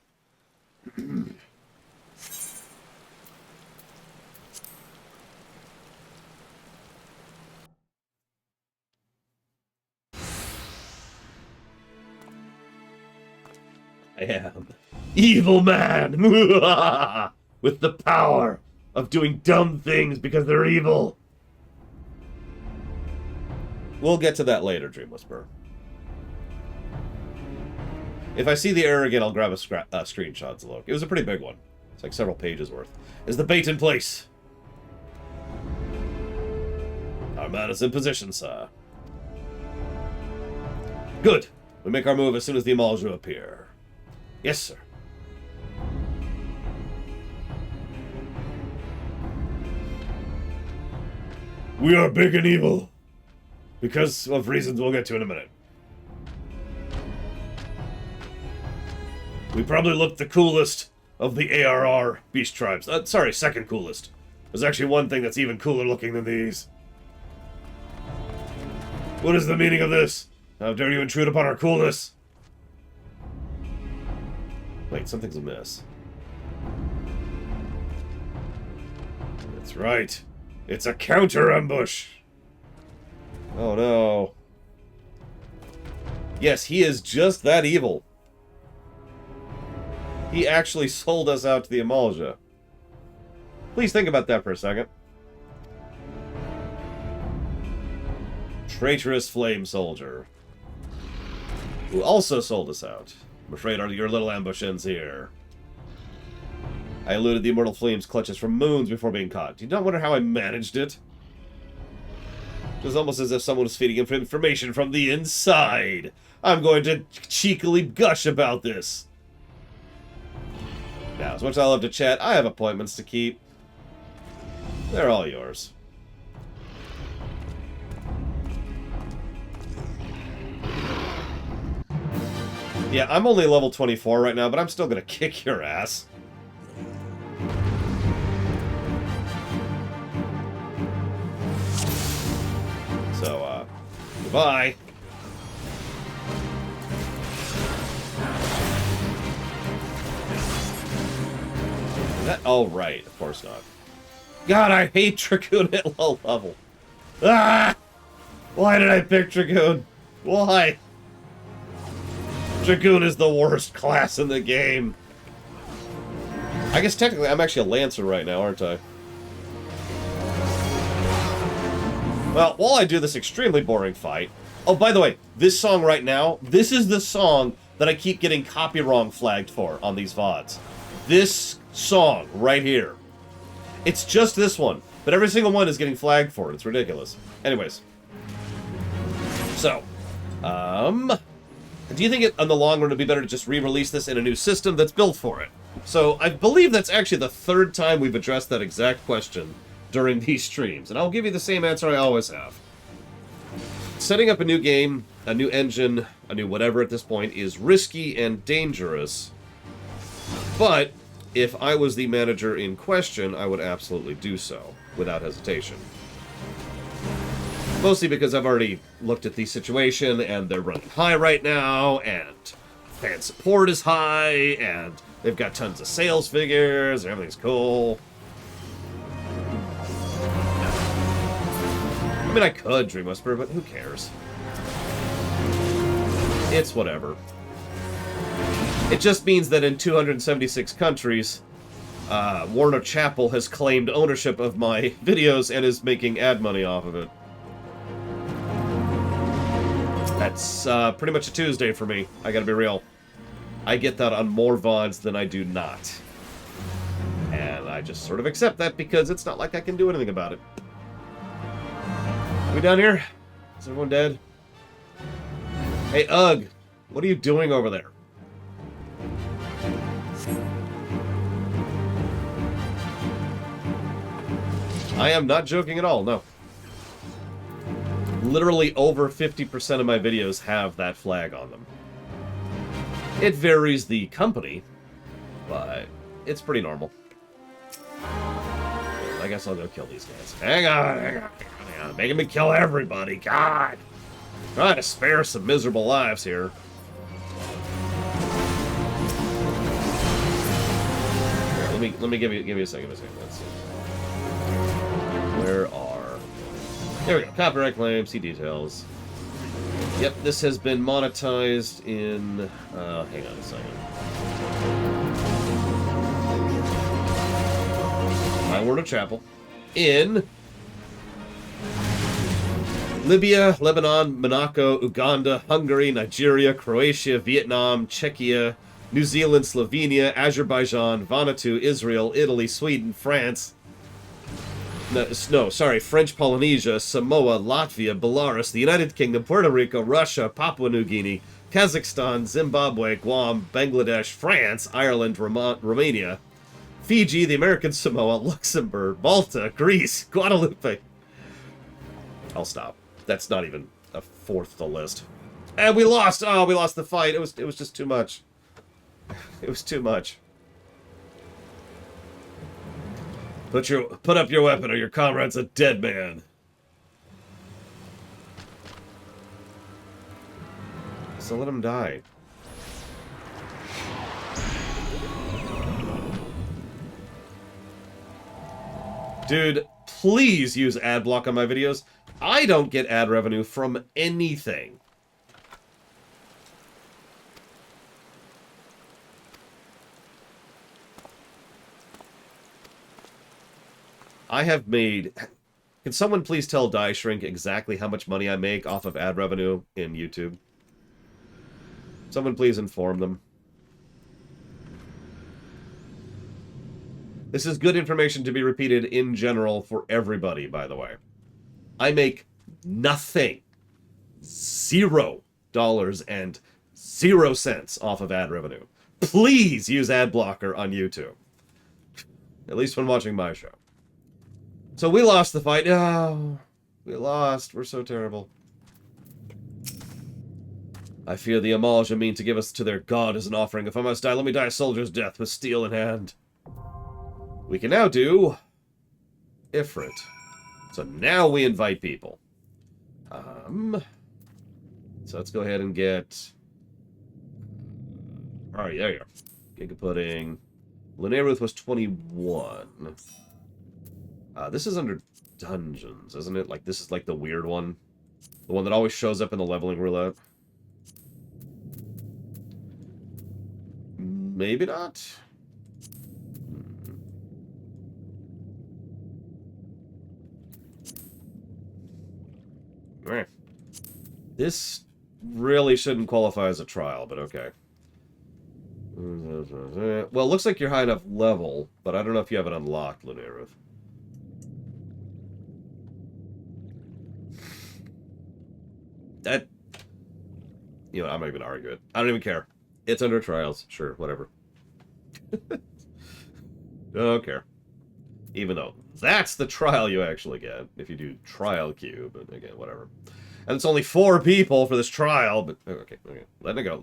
I am evil man with the power of doing dumb things because they're evil. We'll get to that later, Dream Whisperer. If I see the error again, I'll grab a screenshot to look. It was a pretty big one. It's like several pages worth. Is the bait in place? Our man is in position, sir. Good. We make our move as soon as the Amalja appear. Yes, sir. We are big and evil. Because of reasons we'll get to in a minute. We probably look the coolest of the ARR beast tribes. Sorry, second coolest. There's actually one thing that's even cooler looking than these. What is the meaning of this? How dare you intrude upon our coolness? Wait, something's amiss. That's right. It's a counter ambush. Oh no. Yes, he is just that evil. He actually sold us out to the Amalja. Please think about that for a second. Traitorous flame soldier. Who also sold us out. I'm afraid your little ambush ends here. I eluded the Immortal Flame's clutches for moons before being caught. Do you not wonder how I managed it? It was almost as if someone was feeding him information from the inside. I'm going to cheekily gush about this. Now, as much as I love to chat, I have appointments to keep. They're all yours. Yeah, I'm only level 24 right now, but I'm still gonna kick your ass. So, goodbye. Is that... Oh, right. Of course not. God, I hate Dragoon at low level. Ah! Why did I pick Dragoon? Why? Dragoon is the worst class in the game. I guess technically I'm actually a Lancer right now, aren't I? Well, while I do this extremely boring fight... Oh, by the way, this song right now, this is the song that I keep getting copy-wrong flagged for on these VODs. This song right here. It's just this one, but every single one is getting flagged for it. It's ridiculous. Anyways. So, do you think in the long run it would be better to just re-release this in a new system that's built for it? So, I believe that's actually the third time we've addressed that exact question during these streams, and I'll give you the same answer I always have. Setting up a new game, a new engine, a new whatever at this point is risky and dangerous, but if I was the manager in question, I would absolutely do so, without hesitation. Mostly because I've already looked at the situation, and they're running high right now, and fan support is high, and they've got tons of sales figures, and everything's cool. I mean, I could Dream Whisper, but who cares? It's whatever. It just means that in 276 countries, Warner Chappell has claimed ownership of my videos and is making ad money off of it. That's pretty much a Tuesday for me, I gotta be real. I get that on more VODs than I do not. And I just sort of accept that because it's not like I can do anything about it. Are we down here? Is everyone dead? Hey, Ugg, what are you doing over there? I am not joking at all, no. Literally over 50% of my videos have that flag on them. It varies the company, but it's pretty normal. I guess I'll go kill these guys. Hang on. Making me kill everybody, God! Trying to spare some miserable lives here. Here, let me give you a second. Let's see. Where are... There we go. Copyright claim, see details. Yep, this has been monetized in... hang on a second. My Word of Chapel. In... Libya, Lebanon, Monaco, Uganda, Hungary, Nigeria, Croatia, Vietnam, Czechia, New Zealand, Slovenia, Azerbaijan, Vanuatu, Israel, Italy, Sweden, France. French Polynesia, Samoa, Latvia, Belarus, the United Kingdom, Puerto Rico, Russia, Papua New Guinea, Kazakhstan, Zimbabwe, Guam, Bangladesh, France, Ireland, Romania, Fiji, the American Samoa, Luxembourg, Malta, Greece, Guadeloupe. I'll stop. That's not even a fourth of the list. And we lost! Oh, we lost the fight. It was just too much. It was too much. Put up your weapon or your comrade's a dead man. So let him die. Dude, please use ad block on my videos. I don't get ad revenue from anything. I have made... Can someone please tell Die Shrink exactly how much money I make off of ad revenue in YouTube? Someone please inform them. This is good information to be repeated in general for everybody, by the way. I make nothing. $0 and 0 cents off of ad revenue. Please use ad blocker on YouTube. At least when watching my show. So we lost the fight. Oh, we lost. We're so terrible. I fear the Amalja mean to give us to their god as an offering. If I must die, let me die a soldier's death with steel in hand. We can now do Ifrit. So now we invite people. So let's go ahead and get... Alright, there you go. Giga Pudding. Linnea Ruth was 21. This is under dungeons, isn't it? Like, this is like the weird one. The one that always shows up in the leveling roulette. Maybe not. Alright. This really shouldn't qualify as a trial, but okay. Well, it looks like you're high enough level, but I don't know if you have it unlocked, Lunarith. That... You know, I'm not even gonna argue it. I don't even care. It's under trials. Sure, whatever. Don't care. Even though that's the trial you actually get if you do trial queue, but again, whatever. And it's only 4 people for this trial, but okay. Let it go.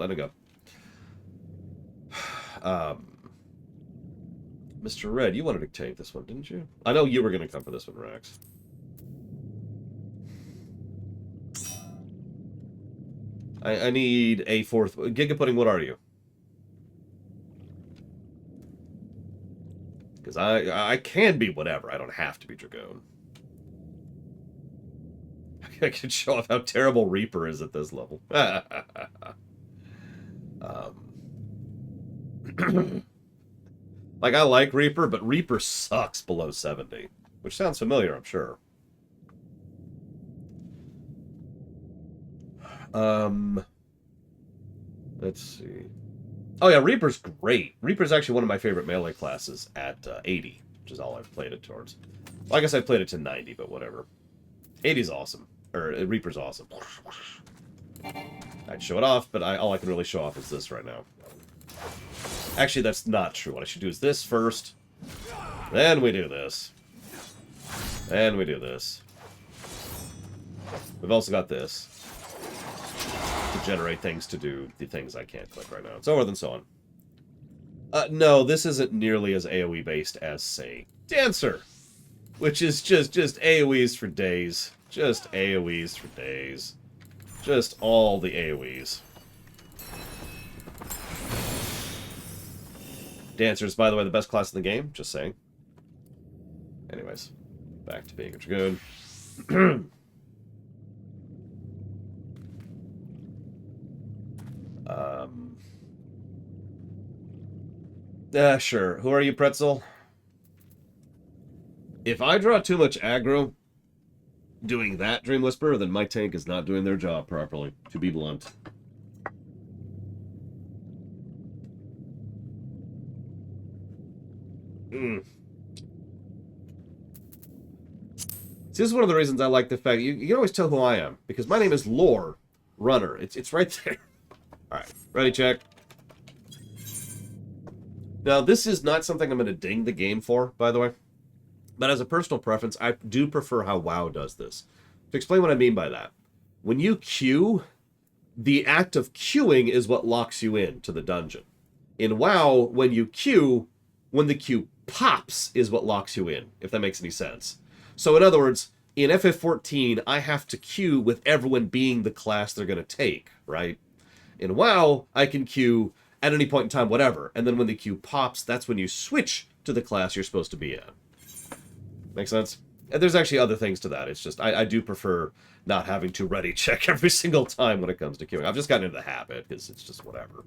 Mr. Red, you wanted to take this one, didn't you? I know you were going to come for this one, Rex. I need a 4th... Gigapudding, what are you? Because I can be whatever. I don't have to be Dragoon. I can show off how terrible Reaper is at this level. Like, I like Reaper, but Reaper sucks below 70. Which sounds familiar, I'm sure. Let's see. Oh yeah, Reaper's great. Reaper's actually one of my favorite melee classes at 80, which is all I've played it towards. Well, I guess I played it to 90, but whatever. 80's awesome. Or, Reaper's awesome. I'd show it off, but all I can really show off is this right now. Actually, that's not true. What I should do is this first. Then we do this. Then we do this. We've also got this. To generate things to do the things I can't click right now. And so forth and so on. No, this isn't nearly as AoE based as, say, Dancer. Which is just AoEs for days. Just AoEs for days. Just all the AoEs. Dancer's, by the way, the best class in the game. Just saying. Anyways, back to being a Dragoon. Sure. Who are you, Pretzel? If I draw too much aggro doing that Dream Whisperer, then my tank is not doing their job properly, to be blunt. See, this is one of the reasons I like the fact you can always tell who I am, because my name is Lore Runner. It's right there. Alright, ready, check. Now, this is not something I'm going to ding the game for, by the way. But as a personal preference, I do prefer how WoW does this. To explain what I mean by that. When you queue, the act of queuing is what locks you in to the dungeon. In WoW, when you queue, when the queue pops is what locks you in, if that makes any sense. So in other words, in FF14, I have to queue with everyone being the class they're going to take, right? In WoW, I can queue at any point in time, whatever. And then when the queue pops, that's when you switch to the class you're supposed to be in. Make sense? And there's actually other things to that. It's just, I do prefer not having to ready check every single time when it comes to queuing. I've just gotten into the habit, because it's just whatever.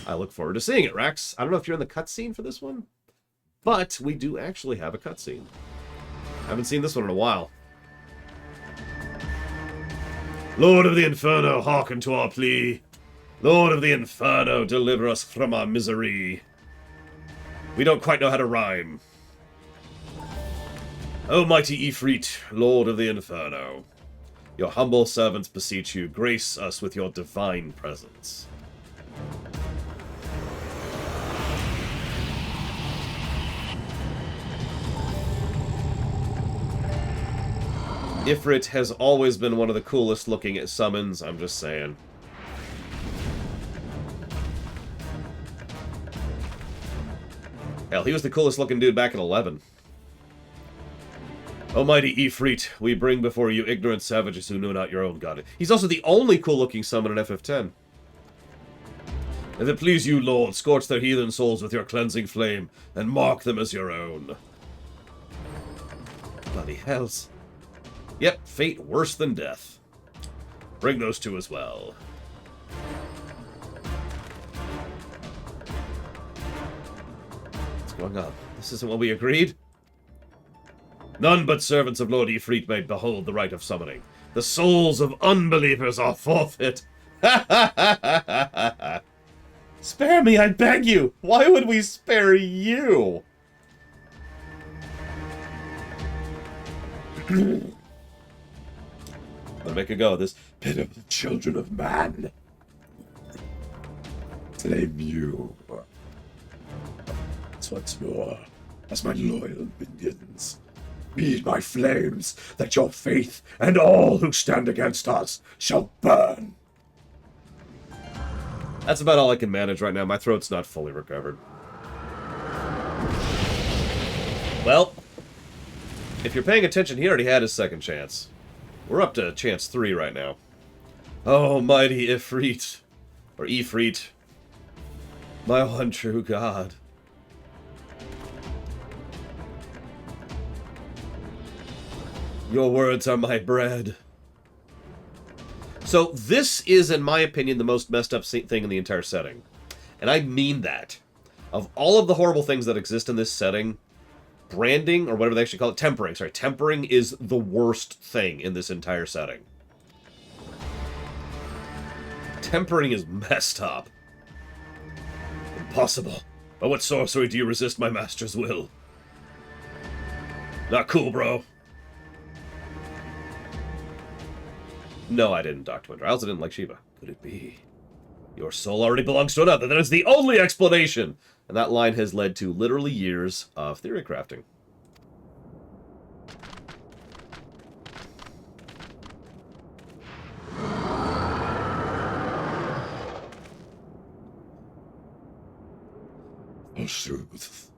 I look forward to seeing it, Rax. I don't know if you're in the cutscene for this one, but we do actually have a cutscene. I haven't seen this one in a while. Lord of the Inferno, hearken to our plea. Lord of the Inferno, deliver us from our misery. We don't quite know how to rhyme. O mighty Ifrit, Lord of the Inferno, your humble servants beseech you, grace us with your divine presence. Ifrit has always been one of the coolest looking summons, I'm just saying. Hell, he was the coolest looking dude back in 11. Almighty Ifrit, we bring before you ignorant savages who know not your own god. He's also the only cool looking summon in FF10. If it please you, Lord, scorch their heathen souls with your cleansing flame, and mark them as your own. Bloody hells. Yep, fate worse than death. Bring those two as well. What's going on? This isn't what we agreed? None but servants of Lord Ifrit may behold the rite of summoning. The souls of unbelievers are forfeit. Spare me, I beg you! Why would we spare you? Let's make a go of this. Pitiful children of man. Claim you. Once more, as my loyal minions. Feed my flames, that your faith and all who stand against us shall burn. That's about all I can manage right now. My throat's not fully recovered. Well, if you're paying attention, he already had his second chance. We're up to chance 3 right now. Oh, mighty Ifrit. Or Ifrit. My one true god. Your words are my bread. So this is, in my opinion, the most messed up thing in the entire setting. And I mean that. Of all of the horrible things that exist in this setting, branding, or whatever they actually call it, tempering. Sorry, tempering is the worst thing in this entire setting. Tempering is messed up. Impossible. By what sorcery do you resist my master's will? Not cool, bro. No, I didn't, Dr. Winter. I also didn't like Shiva. Could it be? Your soul already belongs to another. That is the only explanation! And that line has led to literally years of theory crafting. Forsooth,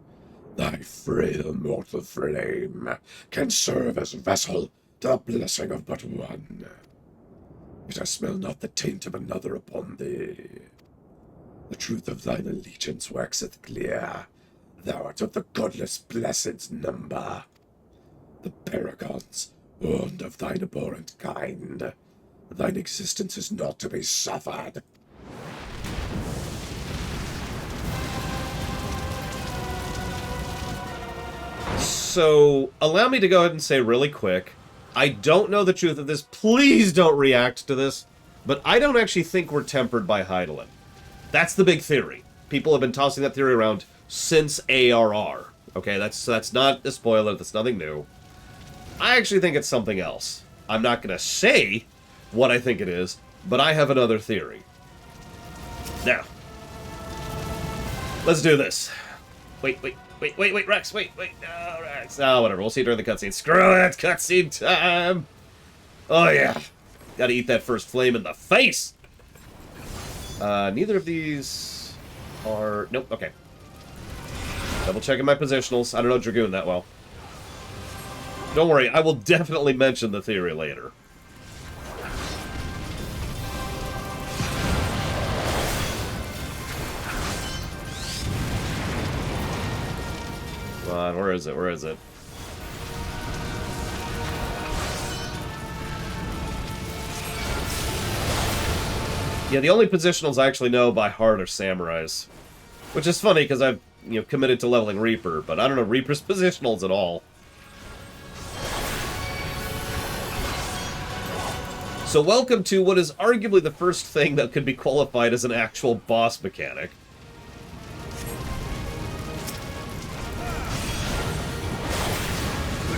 thy frail mortal frame can serve as vessel to the blessing of but one. Yet I smell not the taint of another upon thee. The truth of thine allegiance waxeth clear. Thou art of the godless blessed's number. The paragons, warned of thine abhorrent kind. Thine existence is not to be suffered. So, allow me to go ahead and say really quick, I don't know the truth of this. Please don't react to this. But I don't actually think we're tempered by Hydaelyn. That's the big theory. People have been tossing that theory around since ARR. Okay, that's not a spoiler. That's nothing new. I actually think it's something else. I'm not going to say what I think it is, but I have another theory. Now, let's do this. Wait, Rex, wait. Oh, Rex. Oh, whatever. We'll see during the cutscene. Screw it, cutscene time. Oh, yeah. Gotta eat that first flame in the face. Neither of these are... Nope, okay. Double checking my positionals. I don't know Dragoon that well. Don't worry, I will definitely mention the theory later. Come on, where is it? Where is it? Yeah, the only positionals I actually know by heart are Samurais. Which is funny, because I've, committed to leveling Reaper, but I don't know Reaper's positionals at all. So welcome to what is arguably the first thing that could be qualified as an actual boss mechanic.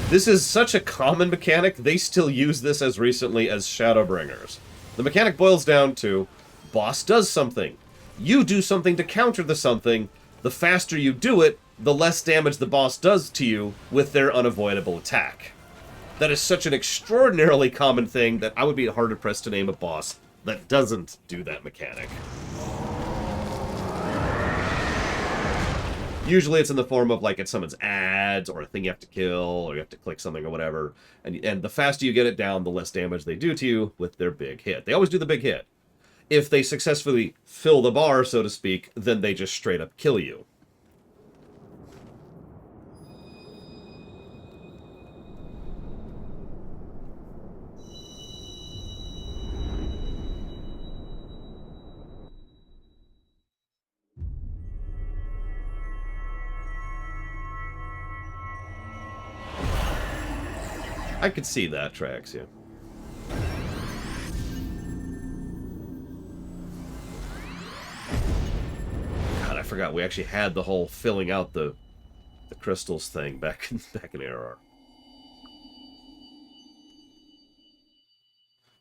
This is such a common mechanic, they still use this as recently as Shadowbringers. The mechanic boils down to, boss does something. You do something to counter the something. The faster you do it, the less damage the boss does to you with their unavoidable attack. That is such an extraordinarily common thing that I would be hard-pressed to name a boss that doesn't do that mechanic. Usually it's in the form of, like, it summons ads, or a thing you have to kill, or you have to click something or whatever. And the faster you get it down, the less damage they do to you with their big hit. They always do the big hit. If they successfully fill the bar, so to speak, then they just straight up kill you. I could see that, Trax, yeah. God, I forgot we actually had the whole filling out the crystals thing back in ARR.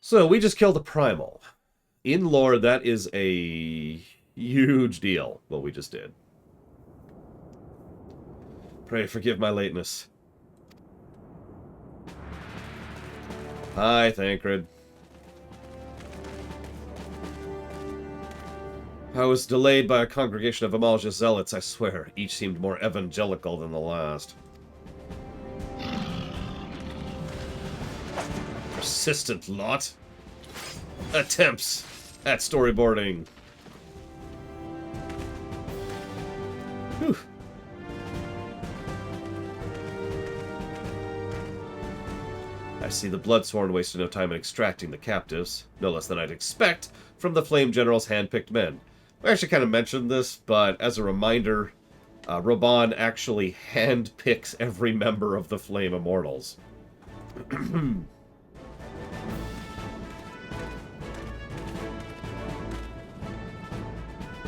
So we just killed a primal. In lore, that is a huge deal, what we just did. Pray forgive my lateness. Hi, Thancred. I was delayed by a congregation of Amalja zealots, I swear. Each seemed more evangelical than the last. Persistent lot. Attempts at storyboarding. Whew. I see the Bloodsworn wasted no time in extracting the captives, no less than I'd expect from the Flame General's hand-picked men. We actually kind of mentioned this, but as a reminder, Raban actually hand-picks every member of the Flame Immortals.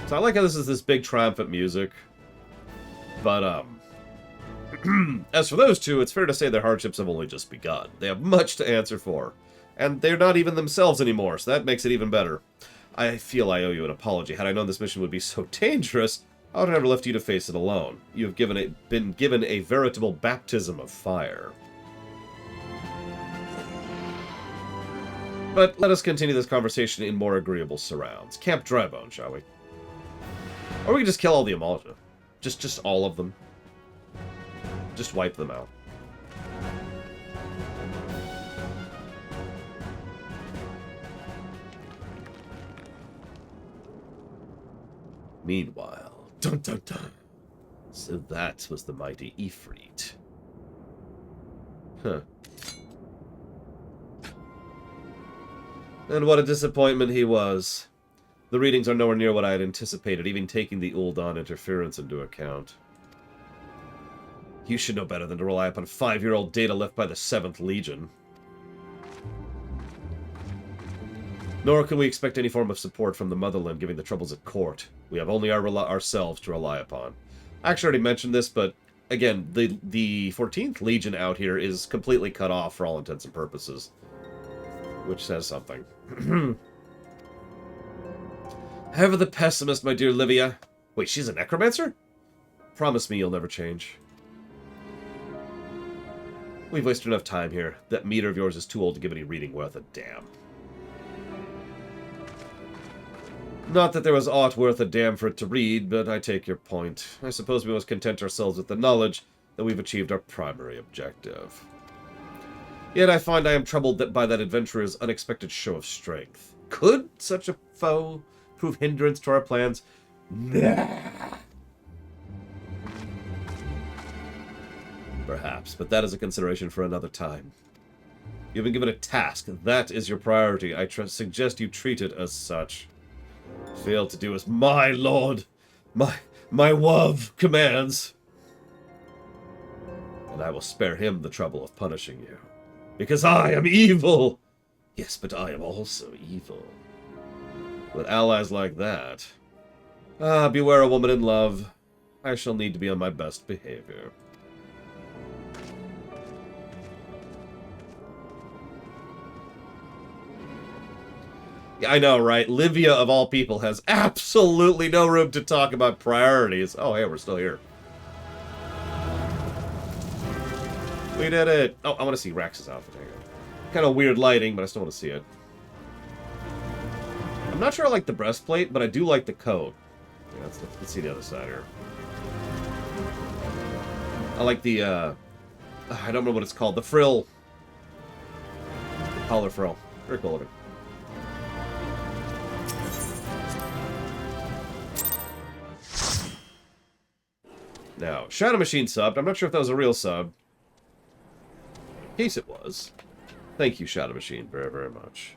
So I like how this is this big triumphant music, but as for those two, it's fair to say their hardships have only just begun. They have much to answer for, and they're not even themselves anymore, so that makes it even better. I feel I owe you an apology. Had I known this mission would be so dangerous, I would have never left you to face it alone. You have been given a veritable baptism of fire. But let us continue this conversation in more agreeable surrounds. Camp Drybone, shall we? Or we can just kill all the Amalja. Just all of them. Just wipe them out. Meanwhile, dun dun dun. So that was the mighty Ifrit. Huh. And what a disappointment he was. The readings are nowhere near what I had anticipated, even taking the Uldan interference into account. You should know better than to rely upon 5-year-old data left by the 7th Legion. Nor can we expect any form of support from the motherland given the troubles at court. We have only ourselves to rely upon. I actually already mentioned this, but again, the 14th Legion out here is completely cut off for all intents and purposes. Which says something. Ever the pessimist, my dear Livia. Wait, she's a necromancer? Promise me you'll never change. We've wasted enough time here. That meter of yours is too old to give any reading worth a damn. Not that there was aught worth a damn for it to read, but I take your point. I suppose we must content ourselves with the knowledge that we've achieved our primary objective. Yet I find I am troubled by that adventurer's unexpected show of strength. Could such a foe prove hindrance to our plans? Nah. Perhaps, but that is a consideration for another time. You've been given a task. That is your priority. I suggest you treat it as such. Fail to do as my lord, my wov commands. And I will spare him the trouble of punishing you. Because I am evil! Yes, but I am also evil. With allies like that... Ah, beware a woman in love. I shall need to be on my best behavior. Yeah, I know, right? Livia, of all people, has absolutely no room to talk about priorities. Oh, hey, we're still here. We did it! Oh, I want to see Rax's outfit. Hang on. Kind of weird lighting, but I still want to see it. I'm not sure I like the breastplate, but I do like the coat. Yeah, let's see the other side here. I like the, I don't remember what it's called. The frill. The collar frill. Very cool looking. Now, Shadow Machine subbed. I'm not sure if that was a real sub. In case it was. Thank you, Shadow Machine, very, very much.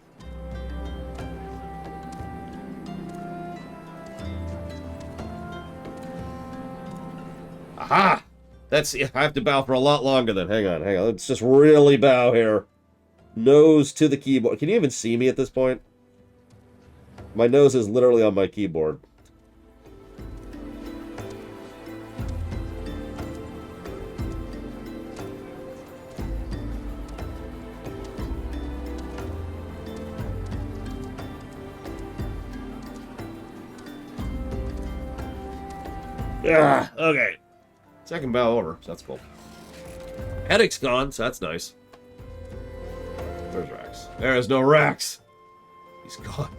Aha! That's... I have to bow for a lot longer then. Hang on. Let's just really bow here. Nose to the keyboard. Can you even see me at this point? My nose is literally on my keyboard. Okay. Second bow over, so that's cool. Headache's gone, so that's nice. Where's Rax? There is no Rax. He's gone.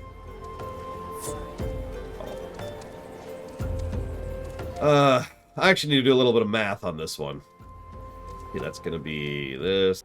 I actually need to do a little bit of math on this one. Okay, that's gonna be this.